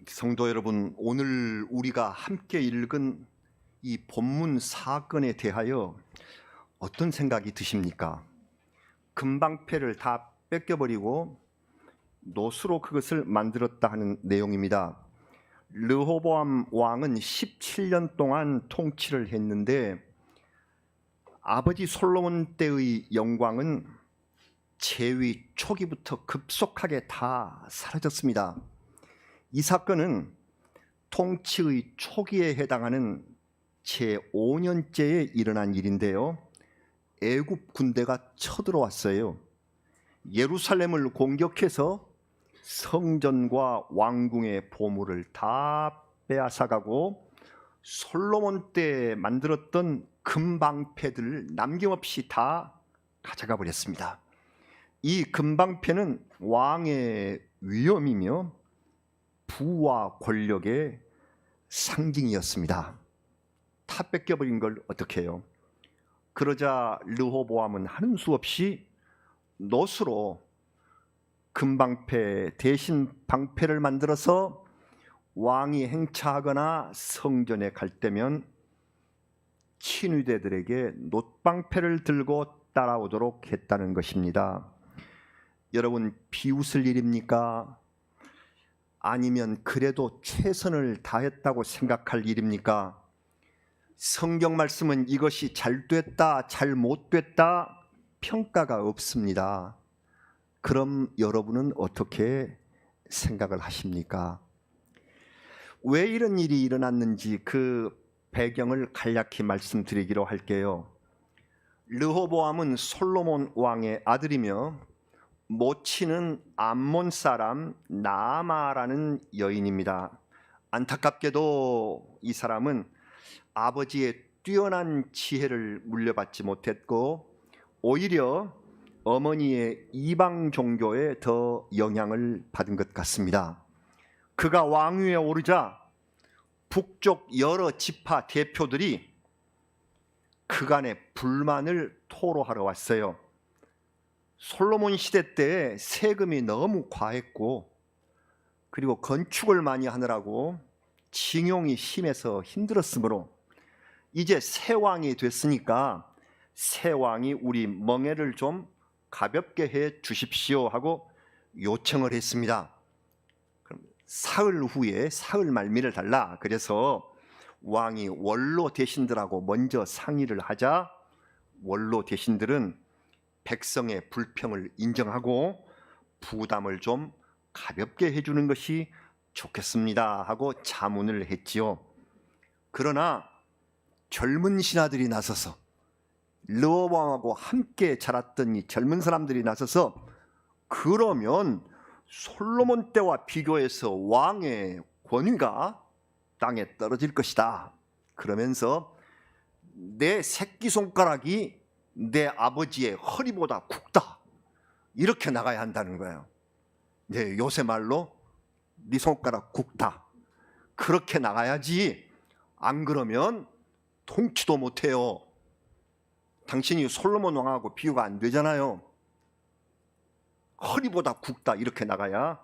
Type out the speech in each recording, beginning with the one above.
성도 여러분, 오늘 우리가 함께 읽은 이 본문 사건에 대하여 어떤 생각이 드십니까? 금방패를 다 뺏겨버리고 노수로 그것을 만들었다 하는 내용입니다. 르호보암 왕은 17년 동안 통치를 했는데 아버지 솔로몬 때의 영광은 재위 초기부터 급속하게 다 사라졌습니다. 이 사건은 통치의 초기에 해당하는 제5년째에 일어난 일인데요. 애굽 군대가 쳐들어왔어요. 예루살렘을 공격해서 성전과 왕궁의 보물을 다 빼앗아가고 솔로몬 때 만들었던 금방패들을 남김없이 다 가져가 버렸습니다. 이 금방패는 왕의 위엄이며 부와 권력의 상징이었습니다. 다 뺏겨버린 걸 어떻게 해요? 그러자 르호보암은 하는 수 없이 노수로 금방패 대신 방패를 만들어서 왕이 행차하거나 성전에 갈 때면 친위대들에게 놋방패를 들고 따라오도록 했다는 것입니다. 여러분, 비웃을 일입니까? 아니면 그래도 최선을 다했다고 생각할 일입니까? 성경 말씀은 이것이 잘됐다, 잘못됐다 평가가 없습니다. 그럼 여러분은 어떻게 생각을 하십니까? 왜 이런 일이 일어났는지 그 배경을 간략히 말씀드리기로 할게요. 르호보암은 솔로몬 왕의 아들이며 모친은 암몬 사람 나아마라는 여인입니다. 안타깝게도 이 사람은 아버지의 뛰어난 지혜를 물려받지 못했고 오히려 어머니의 이방 종교에 더 영향을 받은 것 같습니다. 그가 왕위에 오르자 북쪽 여러 지파 대표들이 그간의 불만을 토로하러 왔어요. 솔로몬 시대 때 세금이 너무 과했고 그리고 건축을 많이 하느라고 징용이 심해서 힘들었으므로 이제 새 왕이 됐으니까 새 왕이 우리 멍에를 좀 가볍게 해 주십시오 하고 요청을 했습니다. 그럼 사흘 후에 사흘 말미를 달라. 그래서 왕이 원로 대신들하고 먼저 상의를 하자 원로 대신들은 백성의 불평을 인정하고 부담을 좀 가볍게 해주는 것이 좋겠습니다 하고 자문을 했지요. 그러나 젊은 신하들이 나서서 르호보암하고 함께 자랐던 이 젊은 사람들이 나서서 그러면 솔로몬 때와 비교해서 왕의 권위가 땅에 떨어질 것이다. 그러면서 내 새끼손가락이 내 아버지의 허리보다 굵다. 이렇게 나가야 한다는 거예요. 네, 요새 말로 네 손가락 굵다. 그렇게 나가야지. 안 그러면 통치도 못해요. 당신이 솔로몬 왕하고 비교가 안 되잖아요. 허리보다 굵다. 이렇게 나가야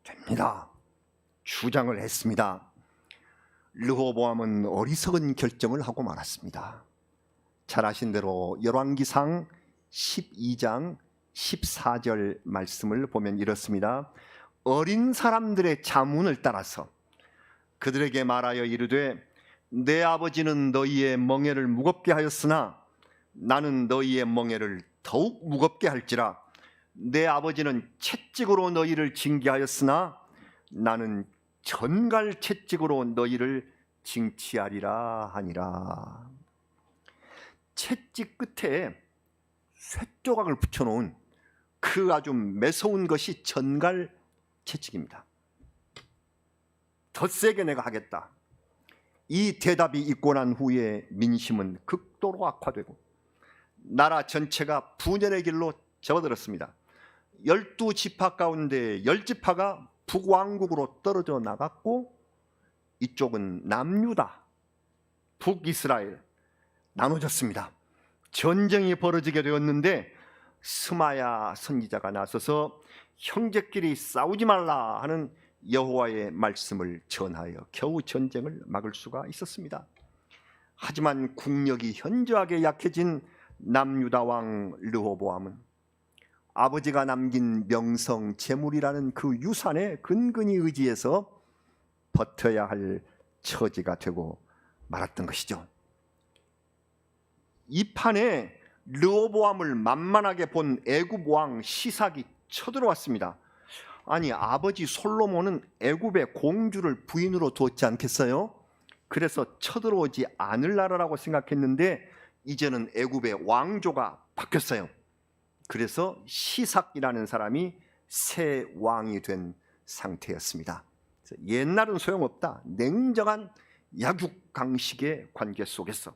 됩니다. 주장을 했습니다. 르호보암은 어리석은 결정을 하고 말았습니다. 잘 아신 대로 열왕기상 12장 14절 말씀을 보면 이렇습니다. 어린 사람들의 자문을 따라서 그들에게 말하여 이르되 내 아버지는 너희의 멍에를 무겁게 하였으나 나는 너희의 멍에를 더욱 무겁게 할지라. 내 아버지는 채찍으로 너희를 징계하였으나 나는 전갈 채찍으로 너희를 징치하리라 하니라. 채찍 끝에 쇠조각을 붙여놓은 그 아주 매서운 것이 전갈 채찍입니다. 더 세게 내가 하겠다. 이 대답이 있고 난 후에 민심은 극도로 악화되고 나라 전체가 분열의 길로 접어들었습니다. 12지파 가운데 10지파가 북왕국으로 떨어져 나갔고 이쪽은 남유다, 북이스라엘 나눠졌습니다. 전쟁이 벌어지게 되었는데 스마야 선지자가 나서서 형제끼리 싸우지 말라 하는 여호와의 말씀을 전하여 겨우 전쟁을 막을 수가 있었습니다. 하지만 국력이 현저하게 약해진 남유다 왕 르호보암은 아버지가 남긴 명성 재물이라는 그 유산에 근근히 의지해서 버텨야 할 처지가 되고 말았던 것이죠. 이 판에 르호보암을 만만하게 본 애굽 왕 시삭이 쳐들어왔습니다. 아니, 아버지 솔로몬은 애굽의 공주를 부인으로 두었지 않겠어요? 그래서 쳐들어오지 않을 나라라고 생각했는데 이제는 애굽의 왕조가 바뀌었어요. 그래서 시삭이라는 사람이 새 왕이 된 상태였습니다. 옛날은 소용없다. 냉정한 약육강식의 관계 속에서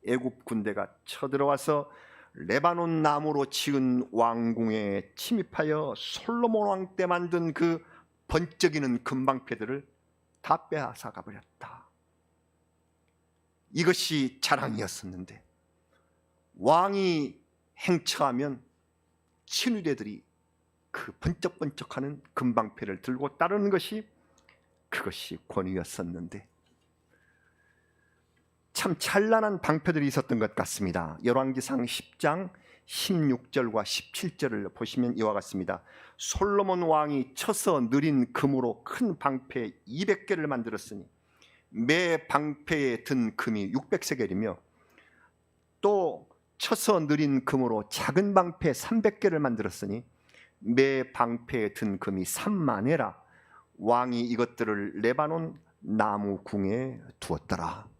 애굽 군대가 쳐들어와서 레바논 나무로 지은 왕궁에 침입하여 솔로몬 왕 때 만든 그 번쩍이는 금방패들을 다 빼앗아 가버렸다. 이것이 자랑이었었는데 왕이 행차하면 친위대들이 그 번쩍번쩍하는 금방패를 들고 따르는 것이 그것이 권위였었는데 참 찬란한 방패들이 있었던 것 같습니다. 열왕기상 10장 16절과 17절을 보시면 이와 같습니다. 솔로몬 왕이 쳐서 느린 금으로 큰 방패 200개를 만들었으니 매 방패에 든 금이 600세겔이며 또 쳐서 느린 금으로 작은 방패 300개를 만들었으니 매 방패에 든 금이 3만회라. 왕이 이것들을 레바논 나무 궁에 두었더라.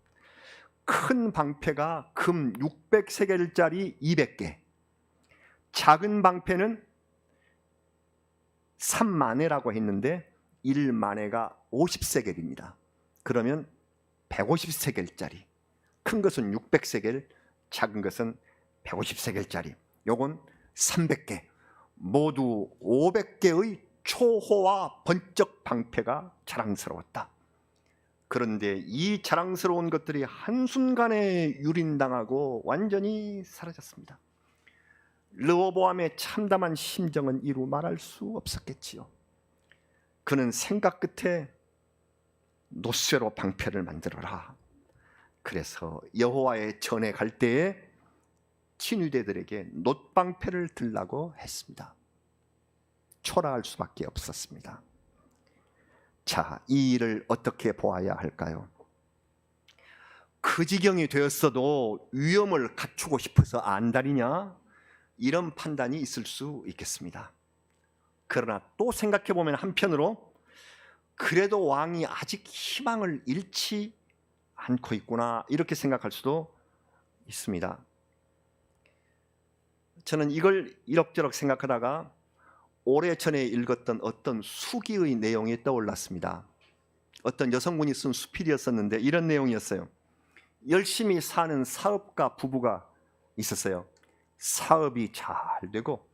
큰 방패가 금 600세겔짜리 200개, 작은 방패는 3만회라고 했는데 1만회가 50세겔입니다. 그러면 150세겔짜리, 큰 것은 600세겔, 작은 것은 150세겔짜리, 요건 300개, 모두 500개의 초호화 번쩍 방패가 자랑스러웠다. 그런데 이 자랑스러운 것들이 한순간에 유린당하고 완전히 사라졌습니다. 르호보암의 참담한 심정은 이루 말할 수 없었겠지요. 그는 생각 끝에 노쇠로 방패를 만들어라. 그래서 여호와의 전에 갈 때에 친위대들에게 놋방패를 들라고 했습니다. 초라할 수밖에 없었습니다. 자, 이 일을 어떻게 보아야 할까요? 그 지경이 되었어도 위험을 갖추고 싶어서 안달이냐? 이런 판단이 있을 수 있겠습니다. 그러나 또 생각해 보면 한편으로 그래도 왕이 아직 희망을 잃지 않고 있구나, 이렇게 생각할 수도 있습니다. 저는 이걸 이럭저럭 생각하다가 오래전에 읽었던 어떤 수기의 내용이 떠올랐습니다. 어떤 여성분이 쓴 수필이었었는데 이런 내용이었어요. 열심히 사는 사업가 부부가 있었어요. 사업이 잘 되고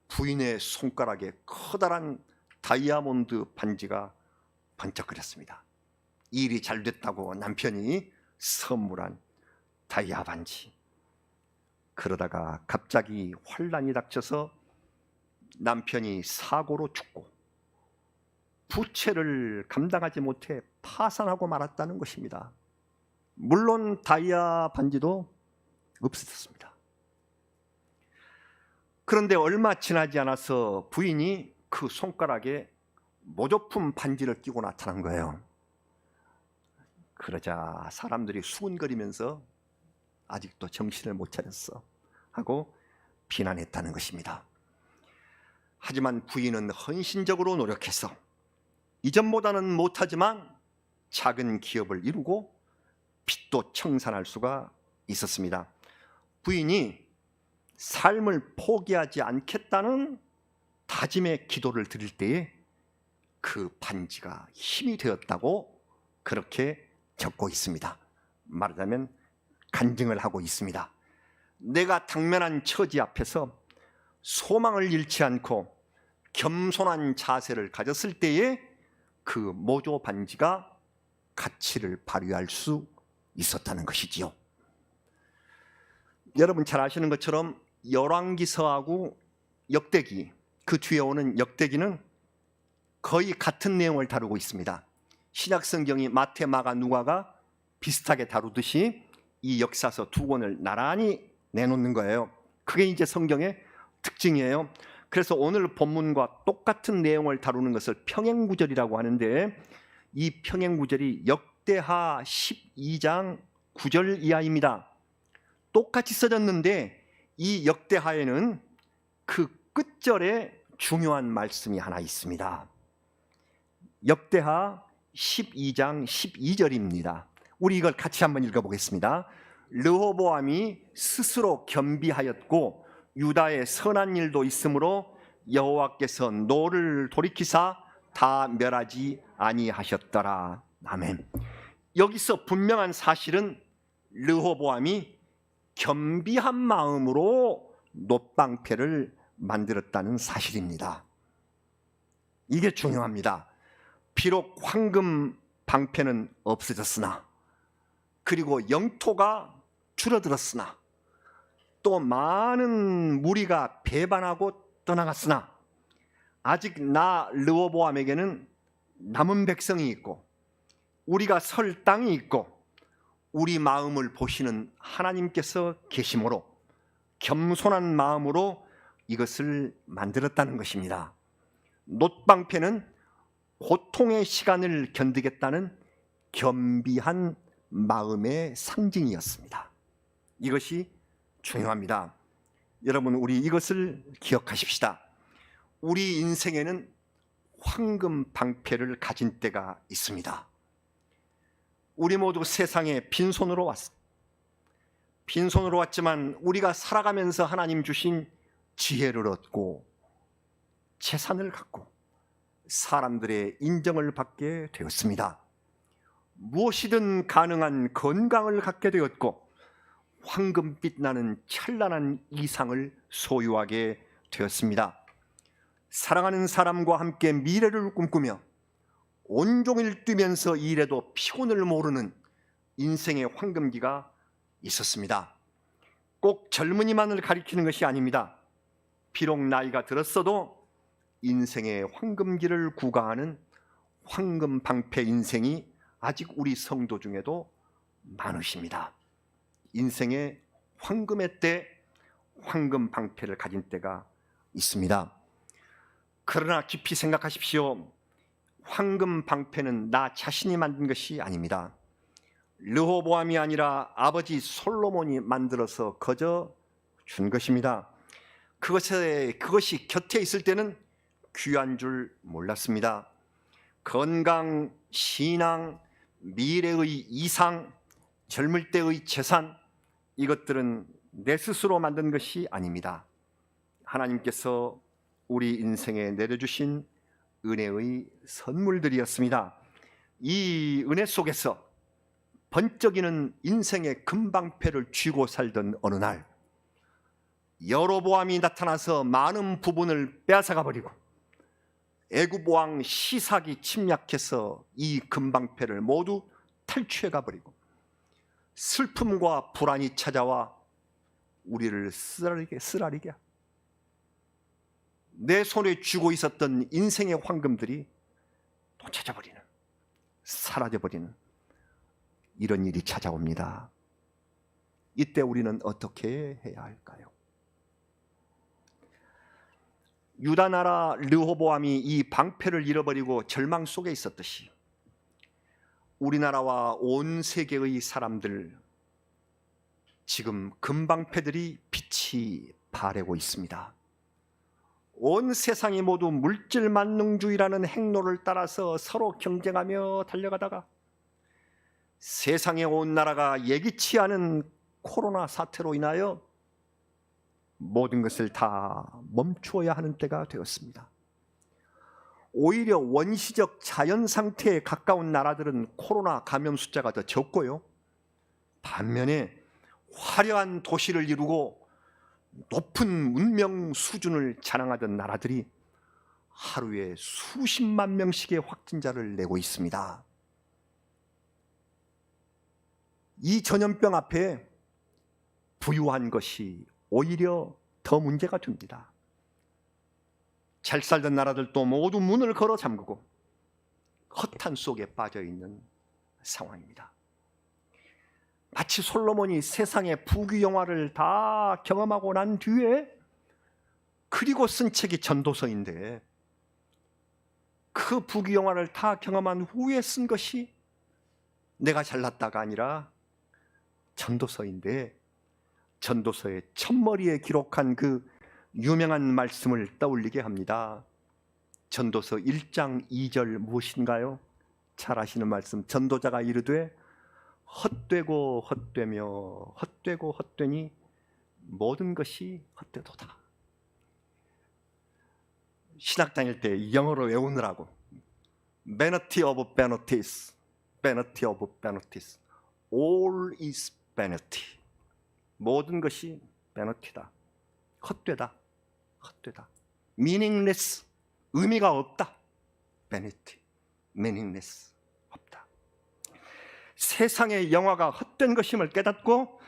부인의 손가락에 커다란 다이아몬드 반지가 번쩍거렸습니다. 일이 잘 됐다고 남편이 선물한 다이아 반지. 그러다가 갑자기 환란이 닥쳐서 남편이 사고로 죽고 부채를 감당하지 못해 파산하고 말았다는 것입니다. 물론 다이아 반지도 없어졌습니다. 그런데 얼마 지나지 않아서 부인이 그 손가락에 모조품 반지를 끼고 나타난 거예요. 그러자 사람들이 수군거리면서 아직도 정신을 못 차렸어 하고 비난했다는 것입니다. 하지만 부인은 헌신적으로 노력해서 이전보다는 못하지만 작은 기업을 이루고 빚도 청산할 수가 있었습니다. 부인이 삶을 포기하지 않겠다는 다짐의 기도를 드릴 때에 그 반지가 힘이 되었다고 그렇게 적고 있습니다. 말하자면 간증을 하고 있습니다. 내가 당면한 처지 앞에서 소망을 잃지 않고 겸손한 자세를 가졌을 때에 그 모조 반지가 가치를 발휘할 수 있었다는 것이지요. 여러분 잘 아시는 것처럼 열왕기서하고 역대기, 그 뒤에 오는 역대기는 거의 같은 내용을 다루고 있습니다. 신약 성경이 마태, 마가, 누가가 비슷하게 다루듯이 이 역사서 두 권을 나란히 내놓는 거예요. 그게 이제 성경의 특징이에요. 그래서 오늘 본문과 똑같은 내용을 다루는 것을 평행구절이라고 하는데, 이 평행구절이 역대하 12장 9절 이하입니다. 똑같이 써졌는데 이 역대하에는 그 끝절에 중요한 말씀이 하나 있습니다. 역대하 12장 12절입니다. 우리 이걸 같이 한번 읽어보겠습니다. 르호보암이 스스로 겸비하였고 유다의 선한 일도 있으므로 여호와께서 노를 돌이키사 다 멸하지 아니하셨더라. 아멘. 여기서 분명한 사실은 르호보암이 겸비한 마음으로 놋방패를 만들었다는 사실입니다. 이게 중요합니다. 비록 황금 방패는 없어졌으나, 그리고 영토가 줄어들었으나, 또 많은 무리가 배반하고 떠나갔으나, 아직 나 르호보암에게는 남은 백성이 있고 우리가 설 땅이 있고 우리 마음을 보시는 하나님께서 계심으로 겸손한 마음으로 이것을 만들었다는 것입니다. 놋방패는 고통의 시간을 견디겠다는 겸비한 마음의 상징이었습니다. 이것이 중요합니다. 여러분, 우리 이것을 기억하십시다. 우리 인생에는 황금 방패를 가진 때가 있습니다. 우리 모두 세상에 빈손으로 왔습니다. 빈손으로 왔지만 우리가 살아가면서 하나님 주신 지혜를 얻고 재산을 갖고 사람들의 인정을 받게 되었습니다. 무엇이든 가능한 건강을 갖게 되었고 황금빛 나는 찬란한 이상을 소유하게 되었습니다. 사랑하는 사람과 함께 미래를 꿈꾸며 온종일 뛰면서 일해도 피곤을 모르는 인생의 황금기가 있었습니다. 꼭 젊은이만을 가리키는 것이 아닙니다. 비록 나이가 들었어도 인생의 황금기를 구가하는 황금 방패 인생이 아직 우리 성도 중에도 많으십니다. 인생의 황금의 때, 황금 방패를 가진 때가 있습니다. 그러나 깊이 생각하십시오. 황금 방패는 나 자신이 만든 것이 아닙니다. 르호보암이 아니라 아버지 솔로몬이 만들어서 거저 준 것입니다. 그것이 곁에 있을 때는 귀한 줄 몰랐습니다. 건강, 신앙, 미래의 이상, 젊을 때의 재산, 이것들은 내 스스로 만든 것이 아닙니다. 하나님께서 우리 인생에 내려주신 은혜의 선물들이었습니다. 이 은혜 속에서 번쩍이는 인생의 금방패를 쥐고 살던 어느 날, 여로보암이 나타나서 많은 부분을 빼앗아가 버리고 애굽 왕 시삭이 침략해서 이 금방패를 모두 탈취해가 버리고 슬픔과 불안이 찾아와 우리를 쓰라리게 내 손에 쥐고 있었던 인생의 황금들이 놓쳐져버리는, 사라져버리는 이런 일이 찾아옵니다. 이때 우리는 어떻게 해야 할까요? 유다 나라 르호보암이 이 방패를 잃어버리고 절망 속에 있었듯이 우리나라와 온 세계의 사람들, 지금 금방패들이 빛이 바래고 있습니다. 온 세상이 모두 물질 만능주의라는 행로를 따라서 서로 경쟁하며 달려가다가 세상의 온 나라가 예기치 않은 코로나 사태로 인하여 모든 것을 다 멈추어야 하는 때가 되었습니다. 오히려 원시적 자연 상태에 가까운 나라들은 코로나 감염 숫자가 더 적고요, 반면에 화려한 도시를 이루고 높은 문명 수준을 자랑하던 나라들이 하루에 수십만 명씩의 확진자를 내고 있습니다. 이 전염병 앞에 부유한 것이 오히려 더 문제가 됩니다. 잘 살던 나라들도 모두 문을 걸어 잠그고 허탄 속에 빠져 있는 상황입니다. 마치 솔로몬이 세상의 부귀영화를 다 경험하고 난 뒤에 그리고 쓴 책이 전도서인데, 그 부귀영화를 다 경험한 후에 쓴 것이 내가 잘났다가 아니라 전도서인데, 전도서의 첫머리에 기록한 그 유명한 말씀을 떠올리게 합니다. 전도서 1장 2절 무엇인가요? 잘 아시는 말씀. 전도자가 이르되 헛되고 헛되며 헛되고 헛되니 모든 것이 헛되도다. 신학 다닐 때 영어로 외우느라고 vanity of vanities, vanity of vanities, all is vanity. 모든 것이 vanity다. 헛되다. 헛되다. meaningless, 의미가 없다. vanity, meaningless, 없다. 세상의 영화가 헛된 것임을 깨닫고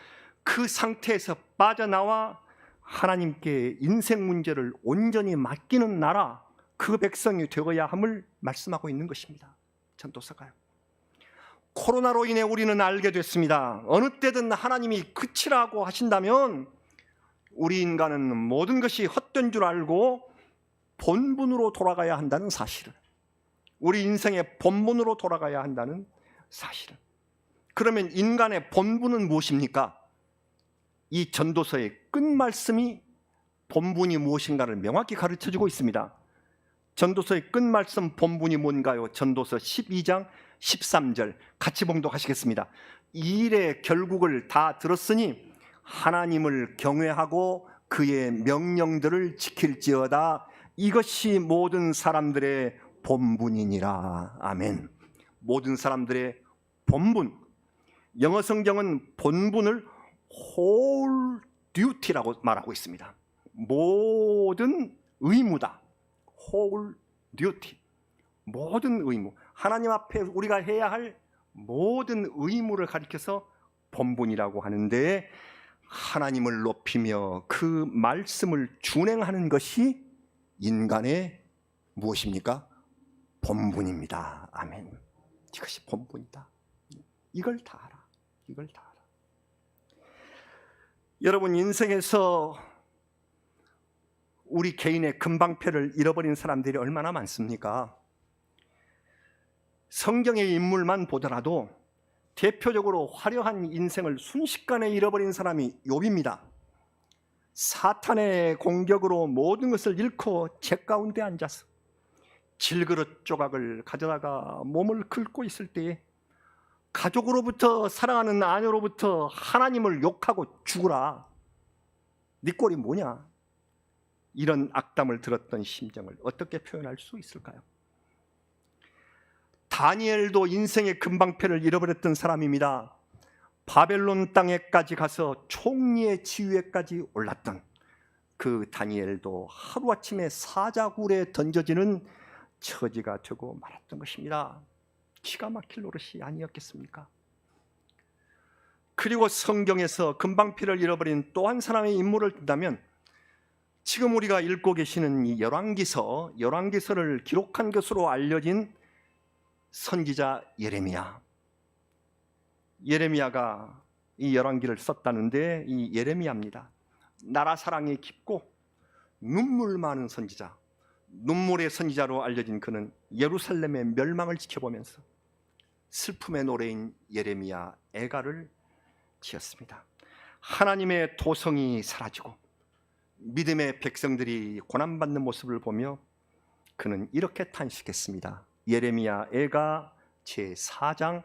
그 상태에서 빠져나와 하나님께 인생 문제를 온전히 맡기는 나라, 그 백성이 되어야 함을 말씀하고 있는 것입니다. 전도서가요. 코로나로 인해 우리는 알게 됐습니다. 어느 때든 하나님이 그치라고 하신다면 우리 인간은 모든 것이 헛된 줄 알고 본분으로 돌아가야 한다는 사실을, 우리 인생의 본분으로 돌아가야 한다는 사실을. 그러면 인간의 본분은 무엇입니까? 이 전도서의 끝말씀이 본분이 무엇인가를 명확히 가르쳐주고 있습니다. 전도서의 끝말씀 본분이 뭔가요? 전도서 12장 13절 같이 봉독하시겠습니다. 이 일의 결국을 다 들었으니 하나님을 경외하고 그의 명령들을 지킬지어다. 이것이 모든 사람들의 본분이니라. 아멘. 모든 사람들의 본분. 영어 성경은 본분을 whole duty라고 말하고 있습니다. 모든 의무다. whole duty. 모든 의무. 하나님 앞에 우리가 해야 할 모든 의무를 가리켜서 본분이라고 하는데, 하나님을 높이며 그 말씀을 준행하는 것이 인간의 무엇입니까? 본분입니다. 아멘. 이것이 본분이다. 이걸 다 알아. 이걸 다 알아. 여러분, 인생에서 우리 개인의 금방패를 잃어버린 사람들이 얼마나 많습니까? 성경의 인물만 보더라도 대표적으로 화려한 인생을 순식간에 잃어버린 사람이 욥입니다. 사탄의 공격으로 모든 것을 잃고 재 가운데 앉아서 질그릇 조각을 가져다가 몸을 긁고 있을 때에 가족으로부터, 사랑하는 아내로부터 하나님을 욕하고 죽으라, 네 꼴이 뭐냐, 이런 악담을 들었던 심정을 어떻게 표현할 수 있을까요? 다니엘도 인생의 금방패를 잃어버렸던 사람입니다. 바벨론 땅에까지 가서 총리의 지위에까지 올랐던 그 다니엘도 하루아침에 사자굴에 던져지는 처지가 되고 말았던 것입니다. 기가 막힐 노릇이 아니었겠습니까? 그리고 성경에서 금방패를 잃어버린 또 한 사람의 인물을 든다면, 지금 우리가 읽고 계시는 이 열왕기서를 기록한 것으로 알려진 선지자 예레미야가 이 열왕기를 썼다는데, 이 예레미야입니다. 나라 사랑이 깊고 눈물 많은 선지자, 눈물의 선지자로 알려진 그는 예루살렘의 멸망을 지켜보면서 슬픔의 노래인 예레미야 애가를 지었습니다. 하나님의 도성이 사라지고 믿음의 백성들이 고난받는 모습을 보며 그는 이렇게 탄식했습니다. 예레미야 애가 제4장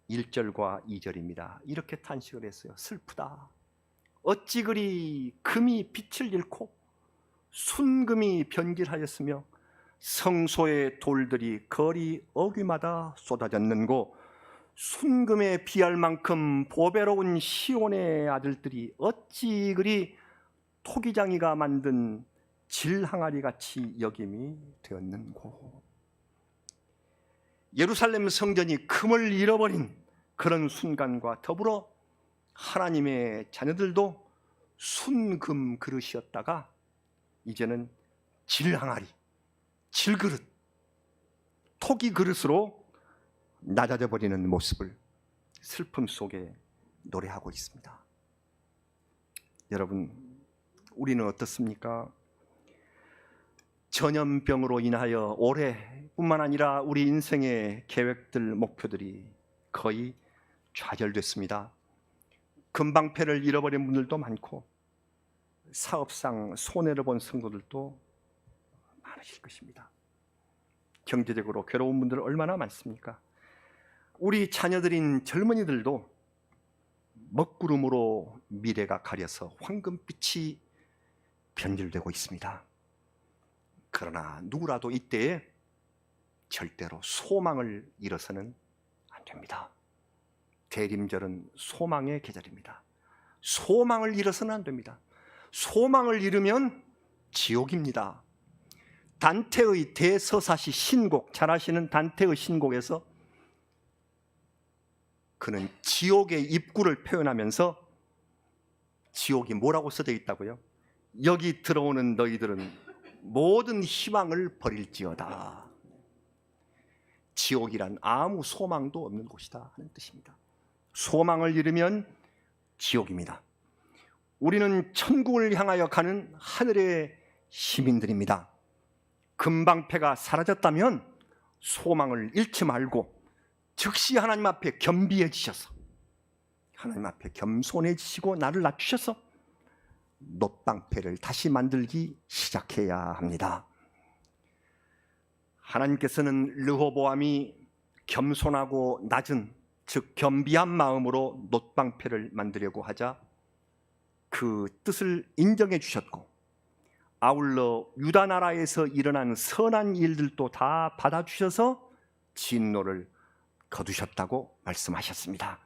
1절과 2절입니다. 이렇게 탄식을 했어요. 슬프다. 어찌 그리 금이 빛을 잃고 순금이 변질하였으며 성소의 돌들이 거리 어귀마다 쏟아졌는고, 순금에 비할 만큼 보배로운 시온의 아들들이 어찌 그리 토기장이가 만든 질항아리 같이 여김이 되었는고. 예루살렘 성전이 금을 잃어버린 그런 순간과 더불어 하나님의 자녀들도 순금 그릇이었다가 이제는 질항아리, 질그릇, 토기 그릇으로 낮아져 버리는 모습을 슬픔 속에 노래하고 있습니다. 여러분, 우리는 어떻습니까? 전염병으로 인하여 올해뿐만 아니라 우리 인생의 계획들, 목표들이 거의 좌절됐습니다. 금방패를 잃어버린 분들도 많고 사업상 손해를 본 성도들도 많으실 것입니다. 경제적으로 괴로운 분들 얼마나 많습니까? 우리 자녀들인 젊은이들도 먹구름으로 미래가 가려서 황금빛이 변질되고 있습니다. 그러나 누구라도 이때에 절대로 소망을 잃어서는 안 됩니다. 대림절은 소망의 계절입니다. 소망을 잃어서는 안 됩니다. 소망을 잃으면 지옥입니다. 단테의 대서사시 신곡, 잘 아시는 단테의 신곡에서 그는 지옥의 입구를 표현하면서 지옥이 뭐라고 써져 있다고요? 여기 들어오는 너희들은 모든 희망을 버릴지어다. 지옥이란 아무 소망도 없는 곳이다 하는 뜻입니다. 소망을 잃으면 지옥입니다. 우리는 천국을 향하여 가는 하늘의 시민들입니다. 금방패가 사라졌다면 소망을 잃지 말고 즉시 하나님 앞에 겸비해지셔서, 하나님 앞에 겸손해지시고 나를 낮추셔서 놋방패를 다시 만들기 시작해야 합니다. 하나님께서는 르호보암이 겸손하고 낮은, 즉 겸비한 마음으로 놋방패를 만들려고 하자 그 뜻을 인정해 주셨고, 아울러 유다 나라에서 일어난 선한 일들도 다 받아주셔서 진노를 거두셨다고 말씀하셨습니다.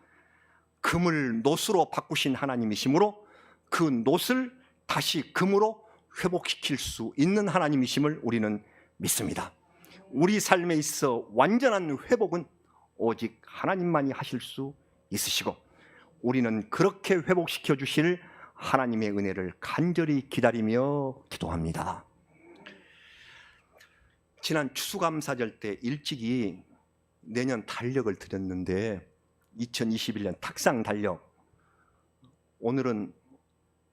금을 놋으로 바꾸신 하나님이시므로 그 놋을 다시 금으로 회복시킬 수 있는 하나님이심을 우리는 믿습니다. 우리 삶에 있어 완전한 회복은 오직 하나님만이 하실 수 있으시고, 우리는 그렇게 회복시켜 주실 하나님의 은혜를 간절히 기다리며 기도합니다. 지난 추수감사절 때 일찍이 내년 달력을 드렸는데 2021년 탁상 달력, 오늘은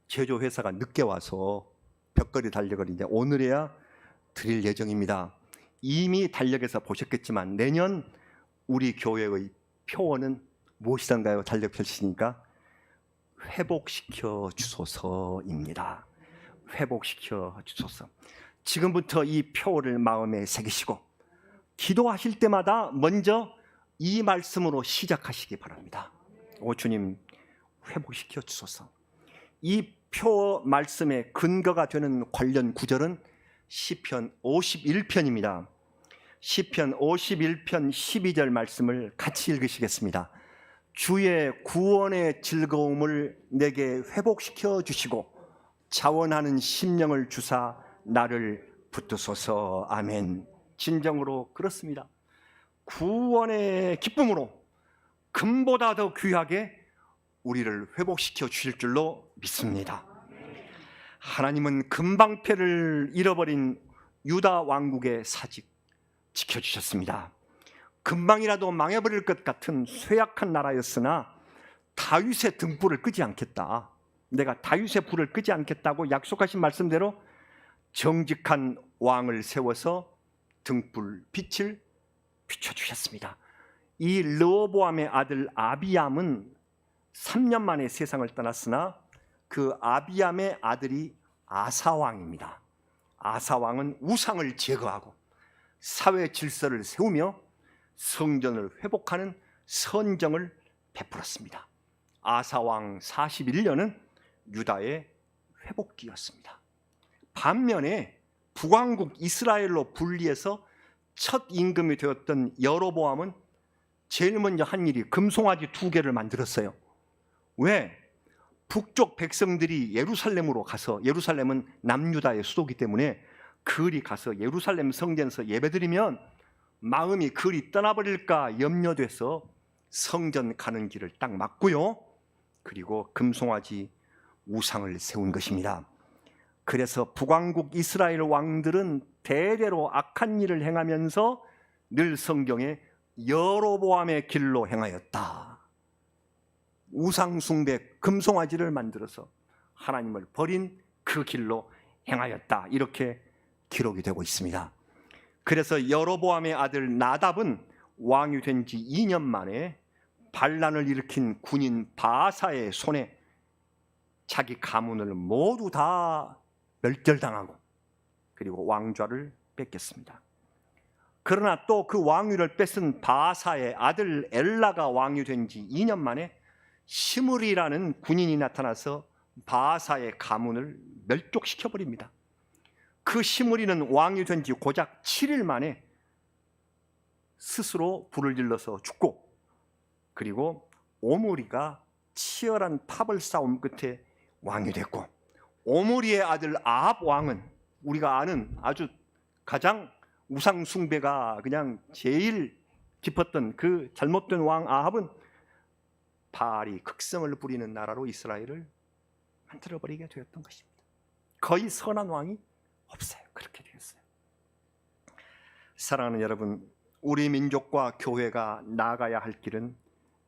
제조회사가 늦게 와서 벽걸이 달력을 이제 오늘에야 드릴 예정입니다. 이미 달력에서 보셨겠지만 내년 우리 교회의 표어는 무엇이던가요? 달력 펼치니까 회복시켜 주소서입니다. 회복시켜 주소서. 지금부터 이 표어를 마음에 새기시고 기도하실 때마다 먼저 이 말씀으로 시작하시기 바랍니다. 오 주님, 회복시켜 주소서. 이 표어 말씀의 근거가 되는 관련 구절은 시편 51편입니다. 시편 51편 12절 말씀을 같이 읽으시겠습니다. 주의 구원의 즐거움을 내게 회복시켜 주시고 자원하는 심령을 주사 나를 붙드소서. 아멘. 진정으로 그렇습니다. 구원의 기쁨으로 금보다 더 귀하게 우리를 회복시켜 주실 줄로 믿습니다. 하나님은 금방패를 잃어버린 유다 왕국의 사직 지켜주셨습니다. 금방이라도 망해버릴 것 같은 쇠약한 나라였으나 다윗의 등불을 끄지 않겠다, 내가 다윗의 불을 끄지 않겠다고 약속하신 말씀대로 정직한 왕을 세워서 등불 빛을 비춰주셨습니다. 이 르호보암의 아들 아비암은 3년 만에 세상을 떠났으나 그 아비암의 아들이 아사왕입니다. 아사왕은 우상을 제거하고 사회 질서를 세우며 성전을 회복하는 선정을 베풀었습니다. 아사왕 41년은 유다의 회복기였습니다. 반면에 북왕국 이스라엘로 분리해서 첫 임금이 되었던 여로보암은 제일 먼저 한 일이 금송아지 2개를 만들었어요. 왜? 북쪽 백성들이 예루살렘으로 가서, 예루살렘은 남유다의 수도이기 때문에 그리 가서 예루살렘 성전에서 예배드리면 마음이 그리 떠나버릴까 염려돼서 성전 가는 길을 딱 막고요, 그리고 금송아지 우상을 세운 것입니다. 그래서 북왕국 이스라엘 왕들은 대대로 악한 일을 행하면서 늘 성경에 여로보암의 길로 행하였다. 우상 숭배, 금송아지를 만들어서 하나님을 버린 그 길로 행하였다. 이렇게 기록이 되고 있습니다. 그래서 여로보암의 아들 나답은 왕이 된 지 2년 만에 반란을 일으킨 군인 바사의 손에 자기 가문을 모두 다 멸절당하고 그리고 왕좌를 뺏겼습니다. 그러나 또 그 왕위를 뺏은 바사의 아들 엘라가 왕이 된 지 2년 만에 시므리라는 군인이 나타나서 바사의 가문을 멸족시켜버립니다. 그 시므리는 왕이 된 지 고작 7일 만에 스스로 불을 질러서 죽고, 그리고 오므리가 치열한 파벌 싸움 끝에 왕이 됐고, 오므리의 아들 아합 왕은 우리가 아는 아주 가장 우상 숭배가 그냥 제일 깊었던 그 잘못된 왕 아합은 바알이 극성을 부리는 나라로 이스라엘을 만들어버리게 되었던 것입니다. 거의 선한 왕이 없어요. 그렇게 되었어요. 사랑하는 여러분, 우리 민족과 교회가 나아가야 할 길은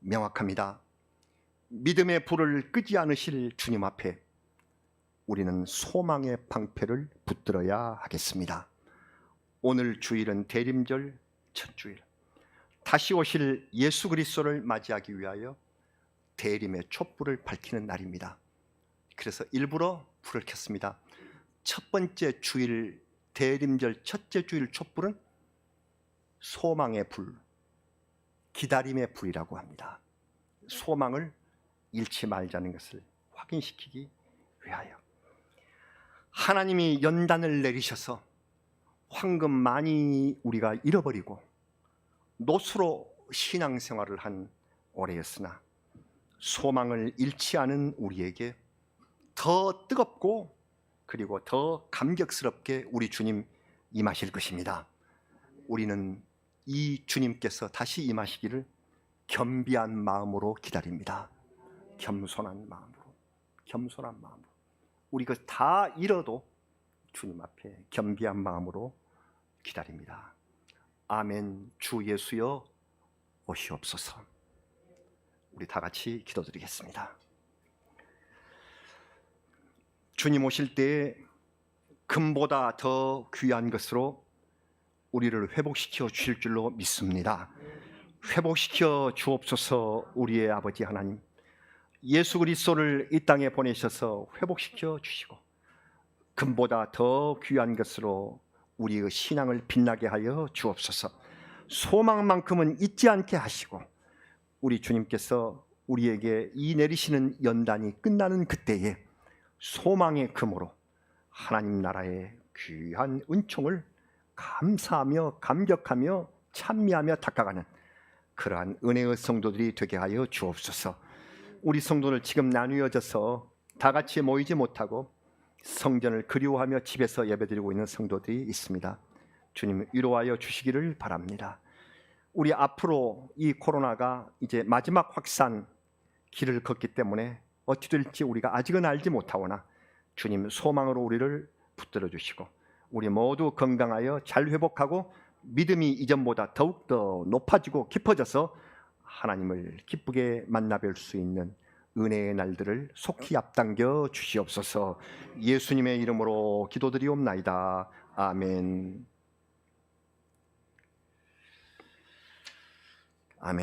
명확합니다. 믿음의 불을 끄지 않으실 주님 앞에 우리는 소망의 방패를 붙들어야 하겠습니다. 오늘 주일은 대림절 첫 주일, 다시 오실 예수 그리스도를 맞이하기 위하여 대림의 촛불을 밝히는 날입니다. 그래서 일부러 불을 켰습니다. 첫 번째 주일, 대림절 첫째 주일 촛불은 소망의 불, 기다림의 불이라고 합니다. 소망을 잃지 말자는 것을 확인시키기 위하여 하나님이 연단을 내리셔서 황금 많이 우리가 잃어버리고 노수로 신앙생활을 한 올해였으나 소망을 잃지 않은 우리에게 더 뜨겁고 그리고 더 감격스럽게 우리 주님 임하실 것입니다. 우리는 이 주님께서 다시 임하시기를 겸비한 마음으로 기다립니다. 겸손한 마음으로 우리가 다 잃어도 주님 앞에 겸비한 마음으로 기다립니다. 아멘. 주 예수여 오시옵소서. 우리 다 같이 기도드리겠습니다. 주님 오실 때에 금보다 더 귀한 것으로 우리를 회복시켜 주실 줄로 믿습니다. 회복시켜 주옵소서. 우리의 아버지 하나님, 예수 그리스도를 이 땅에 보내셔서 회복시켜 주시고 금보다 더 귀한 것으로 우리의 신앙을 빛나게 하여 주옵소서. 소망만큼은 잊지 않게 하시고 우리 주님께서 우리에게 이 내리시는 연단이 끝나는 그때에 소망의 금으로 하나님 나라의 귀한 은총을 감사하며 감격하며 찬미하며 닦아가는 그러한 은혜의 성도들이 되게 하여 주옵소서. 우리 성도들 지금 나누어져서 다 같이 모이지 못하고 성전을 그리워하며 집에서 예배드리고 있는 성도들이 있습니다. 주님 위로하여 주시기를 바랍니다. 우리 앞으로 이 코로나가 이제 마지막 확산 길을 걷기 때문에 어찌 될지 우리가 아직은 알지 못하오나 주님 소망으로 우리를 붙들어 주시고 우리 모두 건강하여 잘 회복하고 믿음이 이전보다 더욱더 높아지고 깊어져서 하나님을 기쁘게 만나뵐 수 있는 은혜의 날들을 속히 앞당겨 주시옵소서. 예수님의 이름으로 기도드리옵나이다. 아멘. 아멘.